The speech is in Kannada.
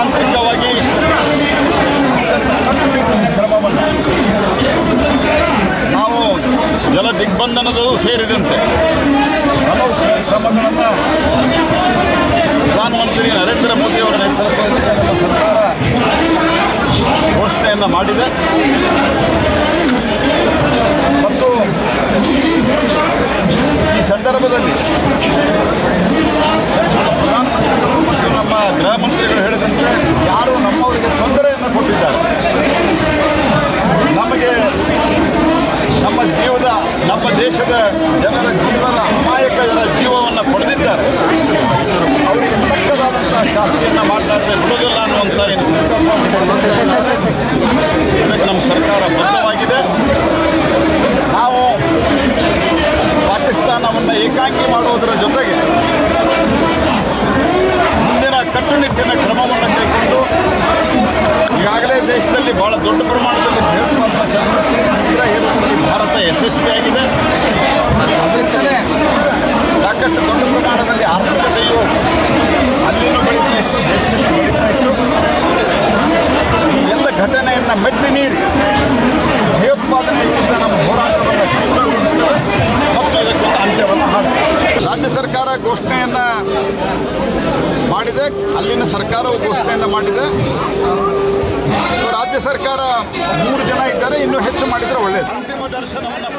ರಾಜತಾಂತ್ರಿಕವಾಗಿ ಕ್ರಮವನ್ನು ನಾವು ಜಲ ದಿಗ್ಬಂಧನದೂ ಸೇರಿದಂತೆ ಹಲವು ಕ್ರಮಗಳನ್ನು ಪ್ರಧಾನಮಂತ್ರಿ ನರೇಂದ್ರ ಮೋದಿಯವರ ನೇತೃತ್ವದಲ್ಲಿ ನಮ್ಮ ಸರ್ಕಾರ ಘೋಷಣೆಯನ್ನು ಮಾಡಿದೆ ಮತ್ತು ಈ ಸಂದರ್ಭದಲ್ಲಿ ಪ್ರಧಾನಮಂತ್ರಿಗಳು ಮತ್ತು ನಮ್ಮ ಗೃಹ ಮಂತ್ರಿಗಳು ಹೇಳಿದಂತೆ ಯಾರು ನಮ್ಮವರಿಗೆ ತೊಂದರೆಯನ್ನು ಕೊಟ್ಟಿದ್ದಾರೆ, ನಮಗೆ ನಮ್ಮ ದೇಶದ ಜನರ ಅಮಾಯಕರ ಜೀವವನ್ನು ಪಡೆದಿದ್ದಾರೆ, ಅವರಿಗೆ ತಕ್ಕದಾದಂಥ ಶಾಸ್ತಿಯನ್ನು ಮಾಡಲಾರದೆ ಬಿಡುವುದಿಲ್ಲ ಅನ್ನುವಂಥ ಏನು ಅದಕ್ಕೆ ನಮ್ಮ ಸರ್ಕಾರ ಬದ್ಧವಾಗಿದೆ. ನಾವು ಪಾಕಿಸ್ತಾನವನ್ನು ಏಕಾಂಗಿ ಮಾಡುವುದರ ಜೊತೆಗೆ ಮುಂದಿನ ಕಟ್ಟುನಿಟ್ಟಿನ ಕ್ರಮವನ್ನು ಕೈಗೊಂಡು ಈಗಾಗಲೇ ದೇಶದಲ್ಲಿ ಭಾಳ ದೊಡ್ಡ ಪ್ರಮಾಣದಲ್ಲಿ ಭಯೋತ್ಪಾದನಾ ಚಟುವಟಿಕೆ ಇರುವುದರಲ್ಲಿ ಭಾರತ ಯಶಸ್ವಿಯಾಗಿದೆ. ಅದರಿಂದಲೇ ಸಾಕಷ್ಟು ದೊಡ್ಡ ಪ್ರಮಾಣದಲ್ಲಿ ಆರ್ಥಿಕತೆಯು ಅಲ್ಲಿನೂ ಬೆಳೀತಾ ಇತ್ತು, ದೇಶದಲ್ಲಿ ಬೆಳೀತಾ ಇತ್ತು. ಈ ಎಲ್ಲ ಘಟನೆಯನ್ನು ಮೆಟ್ಟಿ ನೀಡಿ ಭಯೋತ್ಪಾದನೆ ವಿರುದ್ಧ ನಮ್ಮ ಹೋರಾಟವನ್ನು ತೀವ್ರಗೊಳಿಸುತ್ತದೆ ಮತ್ತು ಇದಕ್ಕೊಂದು ಅಂತ್ಯವನ್ನು ಹಾಕ್ತದೆ. ರಾಜ್ಯ ಸರ್ಕಾರ ಘೋಷಣೆಯನ್ನು ಮಾಡಿದೆ, ಅಲ್ಲಿನ ಸರ್ಕಾರವು ಘೋಷಣೆಯನ್ನು ಮಾಡಿದೆ. ರಾಜ್ಯ ಸರ್ಕಾರ 3 ಜನ ಇದ್ದಾರೆ, ಇನ್ನೂ ಹೆಚ್ಚು ಮಾಡಿದರೆ ಒಳ್ಳೆಯದು. ಅಂತಿಮ ದರ್ಶನವನ್ನು